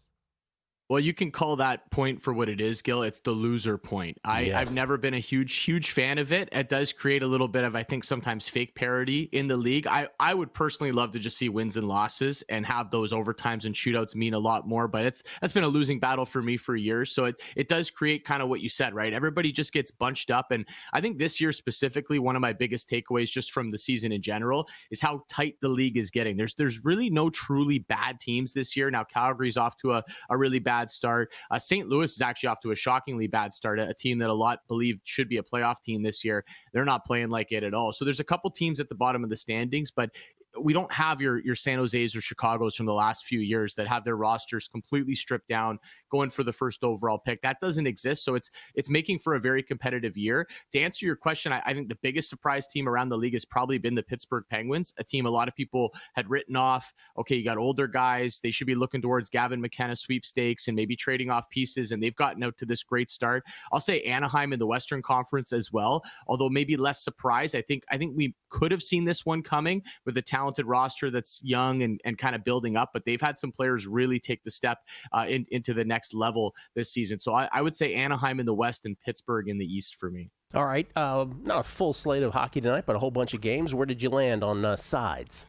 Well, you can call that point for what it is, Gil. It's the loser point. I've never been a huge fan of it. It does create a little bit of, I think, sometimes fake parity in the league. I would personally love to just see wins and losses and have those overtimes and shootouts mean a lot more, but that's been a losing battle for me for years. So it does create kind of what you said, right? Everybody just gets bunched up. And I think this year specifically, one of my biggest takeaways just from the season in general is how tight the league is getting. There's really no truly bad teams this year. Now, Calgary's off to a really bad start. St. Louis is actually off to a shockingly bad start, a team that a lot believed should be a playoff team this year. They're not playing like it at all. So there's a couple teams at the bottom of the standings, but we don't have your San Jose's or Chicago's from the last few years that have their rosters completely stripped down, going for the first overall pick. That doesn't exist. So it's making for a very competitive year. To answer your question, I think the biggest surprise team around the league has probably been the Pittsburgh Penguins, a team a lot of people had written off. Okay, you got older guys. They should be looking towards Gavin McKenna sweepstakes and maybe trading off pieces, and they've gotten out to this great start. I'll say Anaheim in the Western Conference as well, although maybe less surprise. I think we could have seen this one coming with the talented roster that's young and kind of building up, but they've had some players really take the step into the next level this season. So I would say Anaheim in the West and Pittsburgh in the East for me. All right. Not a full slate of hockey tonight, but a whole bunch of games. Where did you land on sides?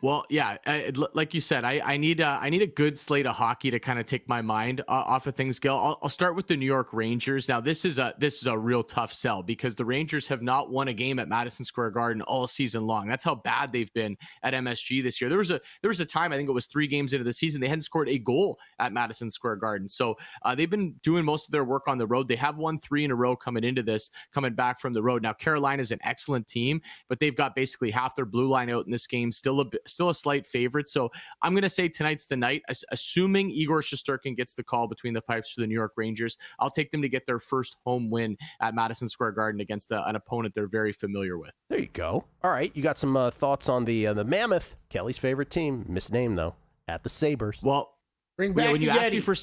Well, yeah, like you said, I need a good slate of hockey to kind of take my mind off of things, Gil. I'll start with the New York Rangers. Now, this is a real tough sell because the Rangers have not won a game at Madison Square Garden all season long. That's how bad they've been at MSG this year. There was a time, I think it was 3 games into the season, they hadn't scored a goal at Madison Square Garden. So they've been doing most of their work on the road. They have won 3 in a row coming back from the road. Now, Carolina's an excellent team, but they've got basically half their blue line out in this game, still a slight favorite. So I'm going to say tonight's the night, assuming Igor Shesterkin gets the call between the pipes for the New York Rangers. I'll take them to get their first home win at Madison Square Garden against an opponent they're very familiar with. There you go. All right. You got some thoughts on the Mammoth, Kelly's favorite team, misnamed though, at the Sabres. Well, bring back when you Yeti. ask me for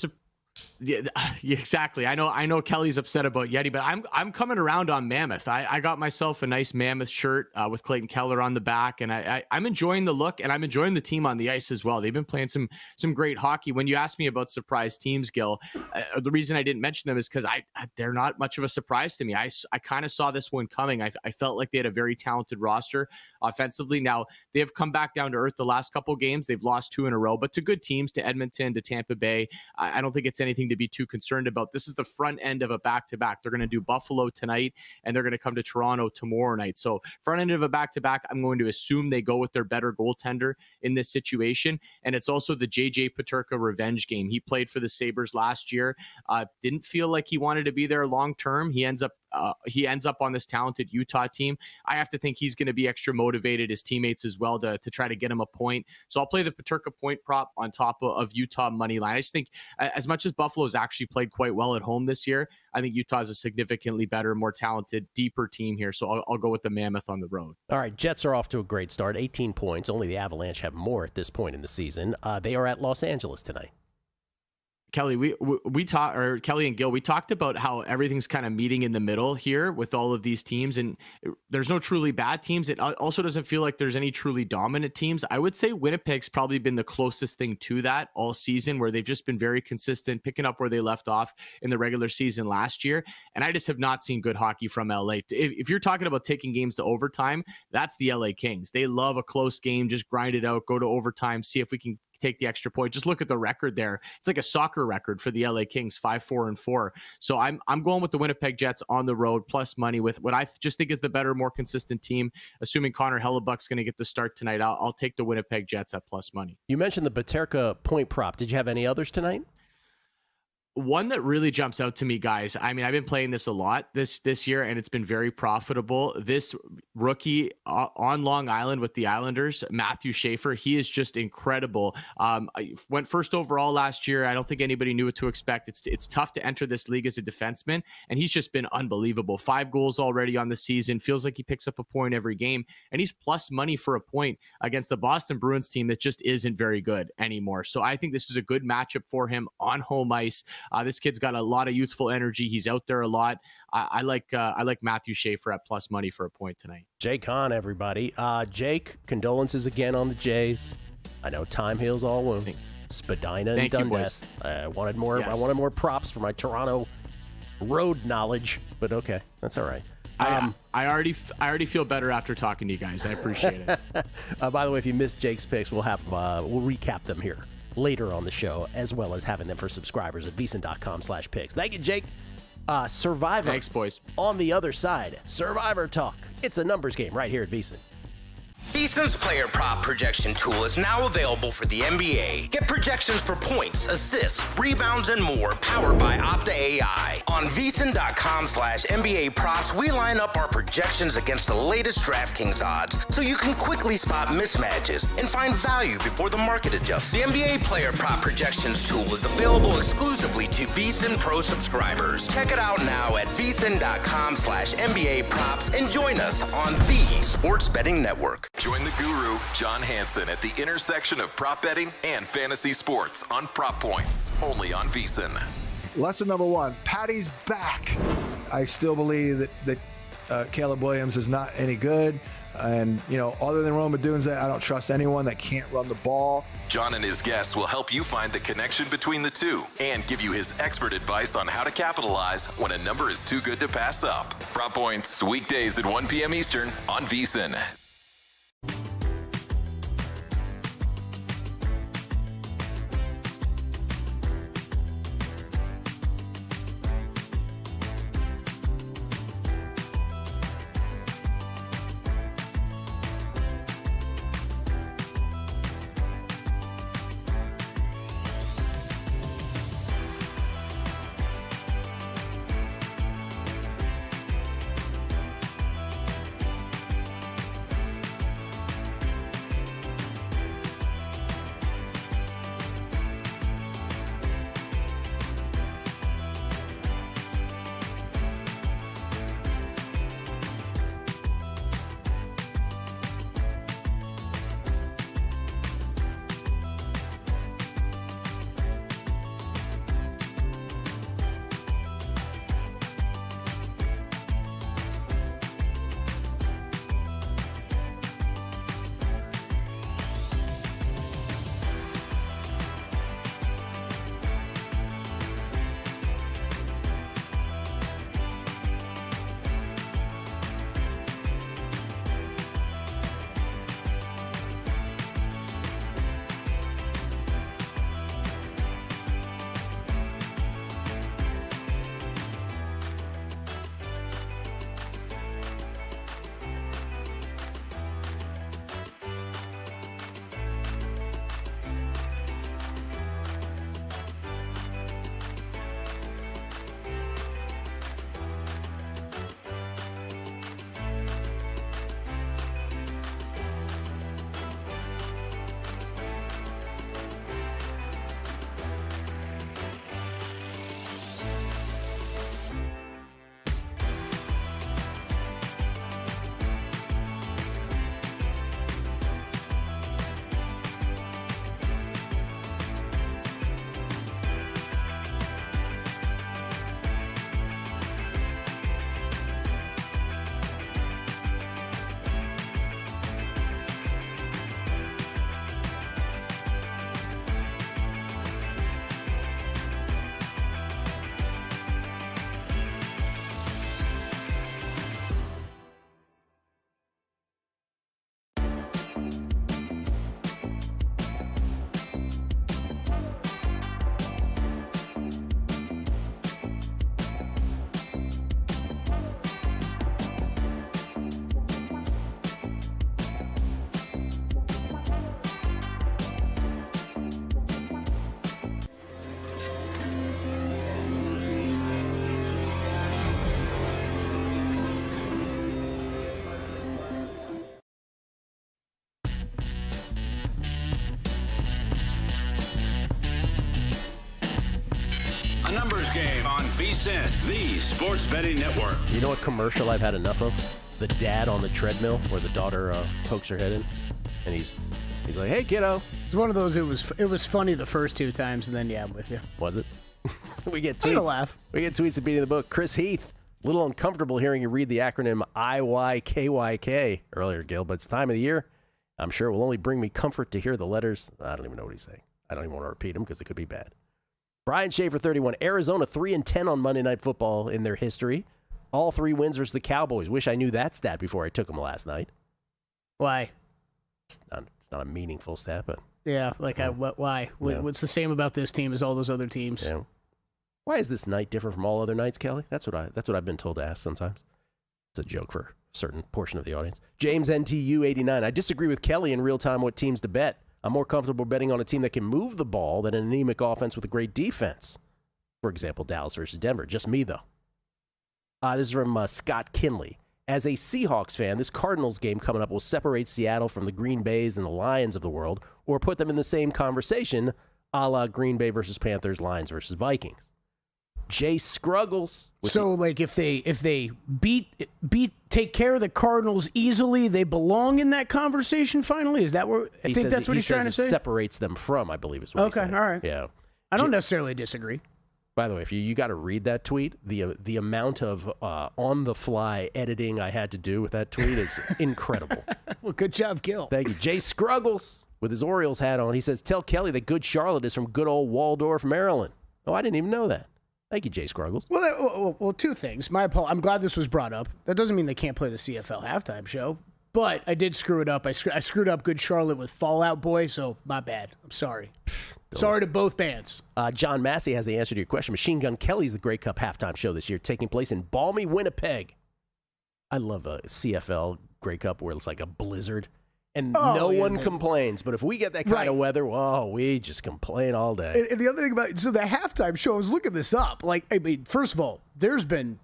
yeah, exactly. I know Kelly's upset about Yeti, but I'm coming around on Mammoth. I got myself a nice Mammoth shirt with Clayton Keller on the back, and I'm enjoying the look, and I'm enjoying the team on the ice as well. They've been playing some great hockey. When you asked me about surprise teams, Gil, the reason I didn't mention them is because they're not much of a surprise to me. I kind of saw this one coming. I felt like they had a very talented roster offensively. Now, they have come back down to earth the last couple games. They've lost 2 in a row, but to good teams, to Edmonton, to Tampa Bay. I don't think it's anything to be too concerned about. This is the front end of a back-to-back. They're going to do Buffalo tonight, and they're going to come to Toronto tomorrow night. So front end of a back-to-back, I'm going to assume they go with their better goaltender in this situation. And it's also the JJ Peterka revenge game. He played for the Sabres last year. Didn't feel like he wanted to be there long-term. He ends up on this talented Utah team. I have to think he's going to be extra motivated, his teammates as well, to try to get him a point. So I'll play the Peterka point prop on top of Utah money line. I just think as much as Buffalo's actually played quite well at home this year, I think Utah's a significantly better, more talented, deeper team here. So I'll go with the Mammoth on the road. All right, Jets are off to a great start, 18 points. Only the Avalanche have more at this point in the season. They are at Los Angeles tonight. Kelly, we talked, or Kelly and Gil, we talked about how everything's kind of meeting in the middle here with all of these teams, and there's no truly bad teams. It also doesn't feel like there's any truly dominant teams. I would say Winnipeg's probably been the closest thing to that all season, where they've just been very consistent, picking up where they left off in the regular season last year. And I just have not seen good hockey from LA. If you're talking about taking games to overtime, that's the LA Kings. They love a close game, just grind it out, go to overtime, see if we can take the extra point. Just look at the record there. It's like a soccer record for the LA Kings, 5-4-4. So I'm going with the Winnipeg Jets on the road, plus money with what I just think is the better, more consistent team. Assuming Connor Hellebuck's going to get the start tonight, I'll take the Winnipeg Jets at plus money. You mentioned the Paterka point prop. Did you have any others tonight? One that really jumps out to me, guys. I mean, I've been playing this a lot this year, and it's been very profitable. This rookie on Long Island with the Islanders, Matthew Schaefer, he is just incredible. Went first overall last year. I don't think anybody knew what to expect. It's tough to enter this league as a defenseman, and he's just been unbelievable. 5 goals already on the season. Feels like he picks up a point every game, and he's plus money for a point against the Boston Bruins team that just isn't very good anymore. So I think this is a good matchup for him on home ice. This kid's got a lot of youthful energy. He's out there a lot. I like Matthew Schaefer at plus money for a point tonight. Jake Hahn, everybody. Jake, condolences again on the Jays. I know time heals all wounds. Spadina and Dundas. I wanted more. Yes. I wanted more props for my Toronto road knowledge, but okay, that's all right. I already feel better after talking to you guys. I appreciate it. By the way, if you missed Jake's picks, we'll recap them here later on the show, as well as having them for subscribers at VSiN.com/picks. Thank you, Jake. Survivor. Thanks, boys. On the other side, Survivor Talk. It's a numbers game right here at VSiN. VSiN's player prop projection tool is now available for the NBA. Get projections for points, assists, rebounds, and more powered by Opta AI. On VSiN.com/NBA props, we line up our projections against the latest DraftKings odds so you can quickly spot mismatches and find value before the market adjusts. The NBA player prop projections tool is available exclusively to VSiN Pro subscribers. Check it out now at VSiN.com/NBA props and join us on the Sports Betting Network. Join the guru, John Hansen, at the intersection of prop betting and fantasy sports on Prop Points, only on VSiN. Lesson number 1, Patty's back. I still believe that Caleb Williams is not any good. And, other than Roma Dunze, I don't trust anyone that can't run the ball. John and his guests will help you find the connection between the two and give you his expert advice on how to capitalize when a number is too good to pass up. Prop Points, weekdays at 1 p.m. Eastern on VSiN. Game on VSiN, the sports betting network. You know what commercial I've had enough of? The dad on the treadmill where the daughter pokes her head in, and he's like, "Hey, kiddo." It's one of those. It was funny the first two times, and then I'm with you. Was it? We get tweets. I'm gonna laugh. We get tweets at beating the book. Chris Heath, a little uncomfortable hearing you read the acronym IYKYK earlier, Gil, but it's time of the year. I'm sure it will only bring me comfort to hear the letters. I don't even know what he's saying. I don't even want to repeat them because it could be bad. Brian Schaefer, 31. Arizona 3-10 on Monday Night Football in their history. All 3 wins versus the Cowboys. Wish I knew that stat before I took them last night. Why? It's not a meaningful stat, but yeah, why? Yeah. What's the same about this team as all those other teams? Yeah. Why is this night different from all other nights, Kelly? That's what I've been told to ask sometimes. It's a joke for a certain portion of the audience. James NTU 89. I disagree with Kelly in real time what teams to bet. I'm more comfortable betting on a team that can move the ball than an anemic offense with a great defense. For example, Dallas versus Denver. Just me, though. This is from Scott Kinley. As a Seahawks fan, this Cardinals game coming up will separate Seattle from the Green Bays and the Lions of the world, or put them in the same conversation, a la Green Bay versus Panthers, Lions versus Vikings. Jay Scruggles. So, if they take care of the Cardinals easily, they belong in that conversation finally? Is that what I think that's what he's trying to say? Separates them from, I believe is what he said. Okay, all right. Yeah. I don't necessarily disagree. By the way, if you got to read that tweet, the amount of on-the-fly editing I had to do with that tweet is incredible. Well, good job, Gil. Thank you. Jay Scruggles, with his Orioles hat on, he says, tell Kelly that Good Charlotte is from good old Waldorf, Maryland. Oh, I didn't even know that. Thank you, Jay Scruggles. Well, two things. I'm glad this was brought up. That doesn't mean they can't play the CFL halftime show, but I did screw it up. I screwed up Good Charlotte with Fallout Boy, so my bad. I'm sorry. Sorry to both bands. John Massey has the answer to your question. Machine Gun Kelly's the Grey Cup halftime show this year, taking place in balmy Winnipeg. I love a CFL Grey Cup where it's like a blizzard, and no one complains. But if we get that kind of weather, we just complain all day. And the other thing about the halftime show, I was looking this up. First of all, there's been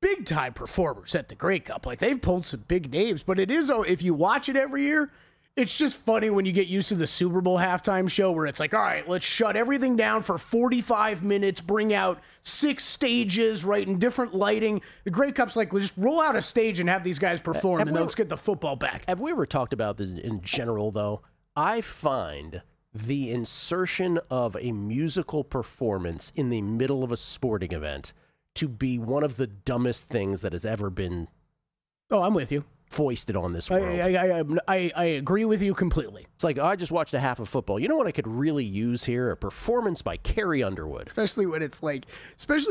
big-time performers at the Grey Cup. They've pulled some big names, but it is, if you watch it every year, it's just funny when you get used to the Super Bowl halftime show where it's like, all right, let's shut everything down for 45 minutes, bring out 6 stages, right, in different lighting. The Grey Cup's let's just roll out a stage and have these guys perform, and then let's get the football back. Have we ever talked about this in general, though? I find the insertion of a musical performance in the middle of a sporting event to be one of the dumbest things that has ever been. Oh, I'm with you. Foisted on this world. I agree with you completely. It's like, I just watched a half of football. You know what I could really use here? A performance by Carrie Underwood. Especially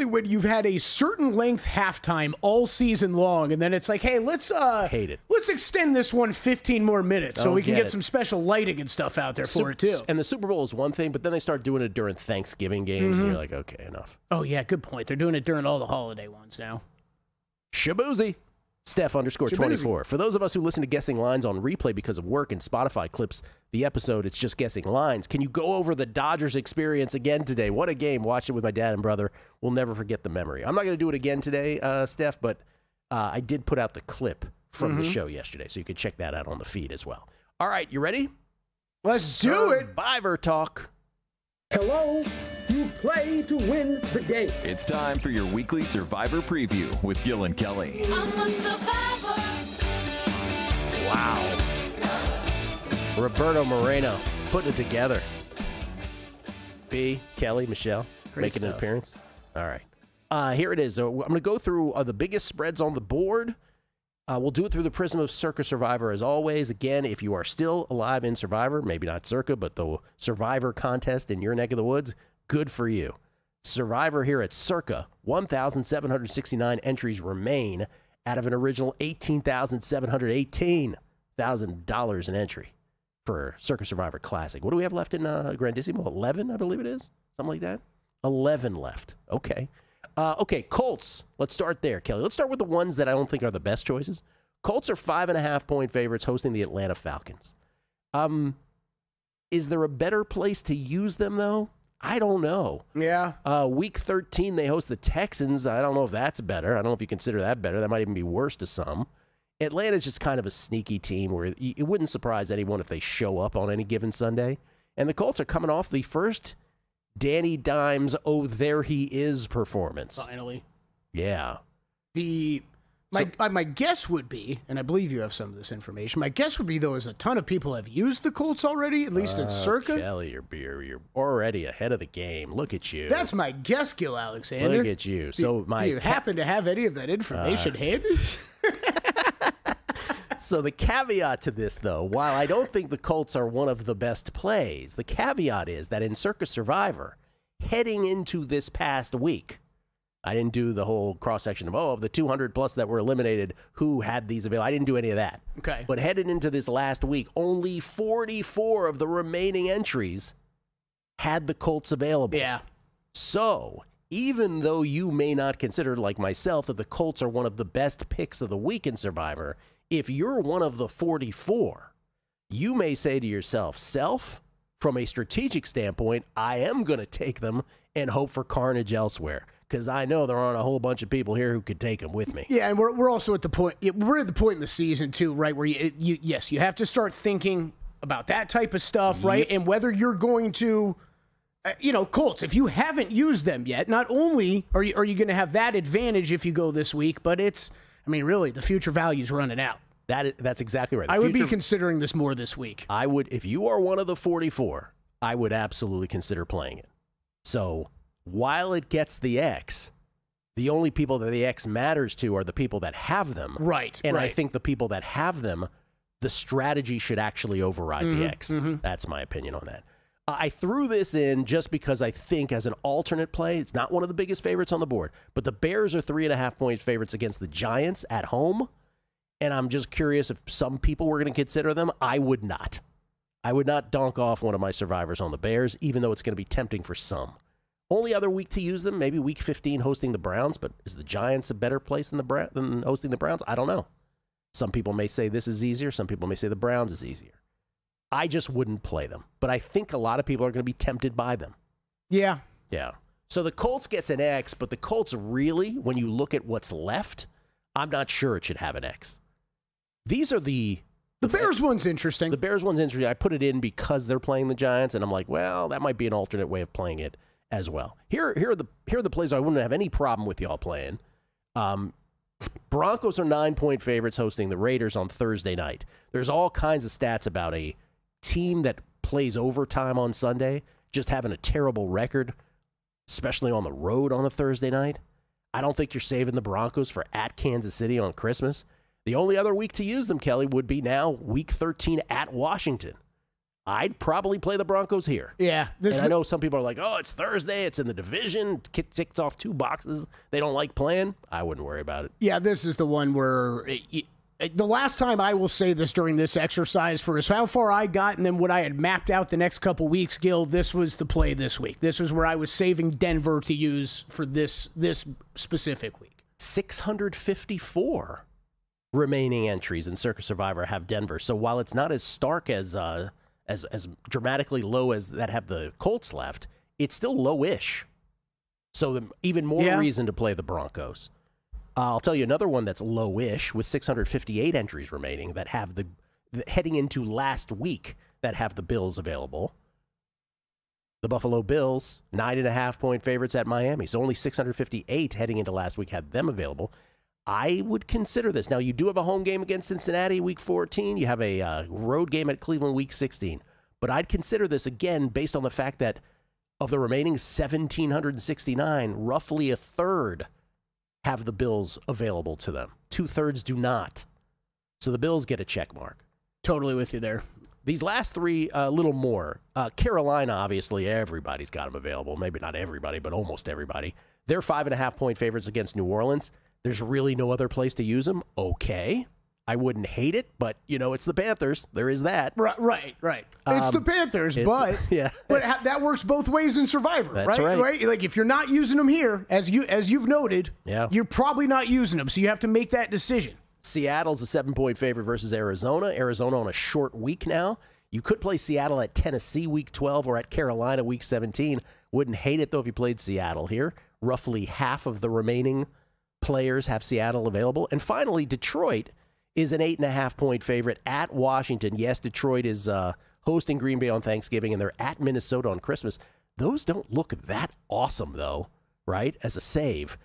when you've had a certain length halftime all season long, and then it's like, hey, let's hate it. Let's extend this one 15 more minutes so we can get some special lighting and stuff out there for it too. And the Super Bowl is one thing, but then they start doing it during Thanksgiving games, and you're like, okay, enough. Oh yeah, good point. They're doing it during all the holiday ones now. Shaboozy. Steph_24. For those of us who listen to Guessing Lines on replay because of work and Spotify clips the episode, it's just Guessing Lines. Can you go over the Dodgers experience again today? What a game. Watched it with my dad and brother. We'll never forget the memory. I'm not going to do it again today, Steph, but I did put out the clip from the show yesterday, so you can check that out on the feed as well. All right, you ready? Let's do it. Survivor Talk. Hello, you play to win the game. It's time for your weekly Survivor preview with Gil and Kelly. I'm a survivor. Wow. Roberto Moreno putting it together. B, Kelly, Michelle, making an appearance. All right. Here it is. I'm going to go through the biggest spreads on the board. We'll do it through the prism of Circa Survivor as always. Again, if you are still alive in Survivor, maybe not Circa, but the Survivor contest in your neck of the woods, good for you. Survivor here at Circa, 1,769 entries remain out of an original $18,718 $1,000 an entry for Circa Survivor Classic. What do we have left in Grandissimo? 11, I believe it is? Something like that? 11 left. Okay. Okay, Colts. Let's start there, Kelly. Let's start with the ones that I don't think are the best choices. Colts are 5.5-point favorites hosting the Atlanta Falcons. Is there a better place to use them, though? I don't know. Yeah. Week 13, they host the Texans. I don't know if that's better. I don't know if you consider that better. That might even be worse to some. Atlanta's just kind of a sneaky team where it wouldn't surprise anyone if they show up on any given Sunday. And the Colts are coming off the first Danny Dimes, oh, there he is performance. Finally. Yeah. My guess would be, and I believe you have some of this information, my guess would be, though, is a ton of people have used the Colts already, at least in Circa. Kelly, you're already ahead of the game. Look at you. That's my guess, Gil Alexander. Look at you. Do you happen to have any of that information handy? So the caveat to this, though, while I don't think the Colts are one of the best plays, the caveat is that in Circa Survivor, heading into this past week, I didn't do the whole cross-section of the 200 plus that were eliminated, who had these available. I didn't do any of that. Okay. But headed into this last week, only 44 of the remaining entries had the Colts available. Yeah. So even though you may not consider, like myself, that the Colts are one of the best picks of the week in Survivor, if you're one of the 44, you may say to yourself, from a strategic standpoint, I am going to take them and hope for carnage elsewhere, because I know there aren't a whole bunch of people here who could take them with me. Yeah, and we're also at the point, we're at the point in the season, too, right, where you have to start thinking about that type of stuff, right, and whether you're going to, Colts, if you haven't used them yet, not only are you going to have that advantage if you go this week, but really, the future value's running out. That's exactly right. I would be considering this more this week. I would, if you are one of the 44, I would absolutely consider playing it. So while it gets the X, the only people that the X matters to are the people that have them. Right. And right. I think the people that have them, the strategy should actually override the X. Mm-hmm. That's my opinion on that. I threw this in just because I think as an alternate play, it's not one of the biggest favorites on the board, but the Bears are 3.5-point favorites against the Giants at home. And I'm just curious if some people were going to consider them. I would not. I would not donk off one of my survivors on the Bears, even though it's going to be tempting for some. Only other week to use them, maybe week 15 hosting the Browns, but is the Giants a better place than hosting the Browns? I don't know. Some people may say this is easier. Some people may say the Browns is easier. I just wouldn't play them. But I think a lot of people are going to be tempted by them. Yeah. Yeah. So the Colts gets an X, but the Colts really, when you look at what's left, I'm not sure it should have an X. These are the Bears one's interesting. The Bears one's interesting. I put it in because they're playing the Giants, and I'm like, well, that might be an alternate way of playing it as well. Here are the plays I wouldn't have any problem with y'all playing. Broncos are 9-point favorites hosting the Raiders on Thursday night. There's all kinds of stats about a team that plays overtime on Sunday just having a terrible record, especially on the road on a Thursday night. I don't think you're saving the Broncos for at Kansas City on Christmas. The only other week to use them, Kelly, would be now week 13 at Washington. I'd probably play the Broncos here. Yeah. I know some people are like, it's Thursday, it's in the division, ticks off 2 boxes. They don't like playing. I wouldn't worry about it. Yeah, this is the one where the last time I will say this during this exercise for how far I got and then what I had mapped out the next couple weeks, Gil, this was the play this week. This was where I was saving Denver to use for this specific week. 654 remaining entries in Circa Survivor have Denver. So while it's not as stark as dramatically low as that have the Colts left, it's still low-ish. So even more reason to play the Broncos. I'll tell you another one that's low-ish with 658 entries remaining that have the heading into last week that have the Bills available. The Buffalo Bills, 9.5-point favorites at Miami. So only 658 heading into last week had them available. I would consider this. Now, you do have a home game against Cincinnati week 14. You have a road game at Cleveland week 16. But I'd consider this, again, based on the fact that of the remaining 1,769, roughly a third have the Bills available to them. 2/3 do not. So the Bills get a check mark. Totally with you there. These last three, a little more. Carolina, obviously, everybody's got them available. Maybe not everybody, but almost everybody. They're 5.5-point favorites against New Orleans. There's really no other place to use them. Okay. I wouldn't hate it, but, it's the Panthers. There is that. Right. It's the Panthers, but that works both ways in Survivor, That's right? Like, if you're not using them here, as you've noted, you're probably not using them, so you have to make that decision. Seattle's a 7-point favorite versus Arizona. Arizona on a short week now. You could play Seattle at Tennessee week 12 or at Carolina week 17. Wouldn't hate it, though, if you played Seattle here. Roughly half of the remaining players have Seattle available. And finally, Detroit is an 8.5-point favorite at Washington. Yes, Detroit is hosting Green Bay on Thanksgiving, and they're at Minnesota on Christmas. Those don't look that awesome, though, right, as a save.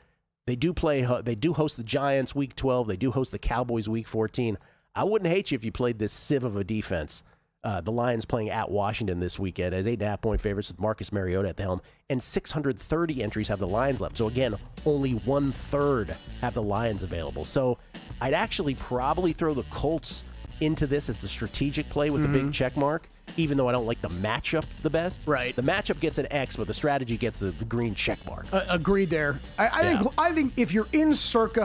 They do host the Giants Week 12. They do host the Cowboys Week 14. I wouldn't hate you if you played this sieve of a defense. The Lions playing at Washington this weekend as 8.5-point favorites with Marcus Mariota at the helm, and 630 entries have the Lions left. So again, only 1/3 have the Lions available. So I'd actually probably throw the Colts into this as the strategic play with the big check mark, even though I don't like the matchup the best. Right. The matchup gets an X, but the strategy gets the green check mark. Agreed there. I think if you're in circa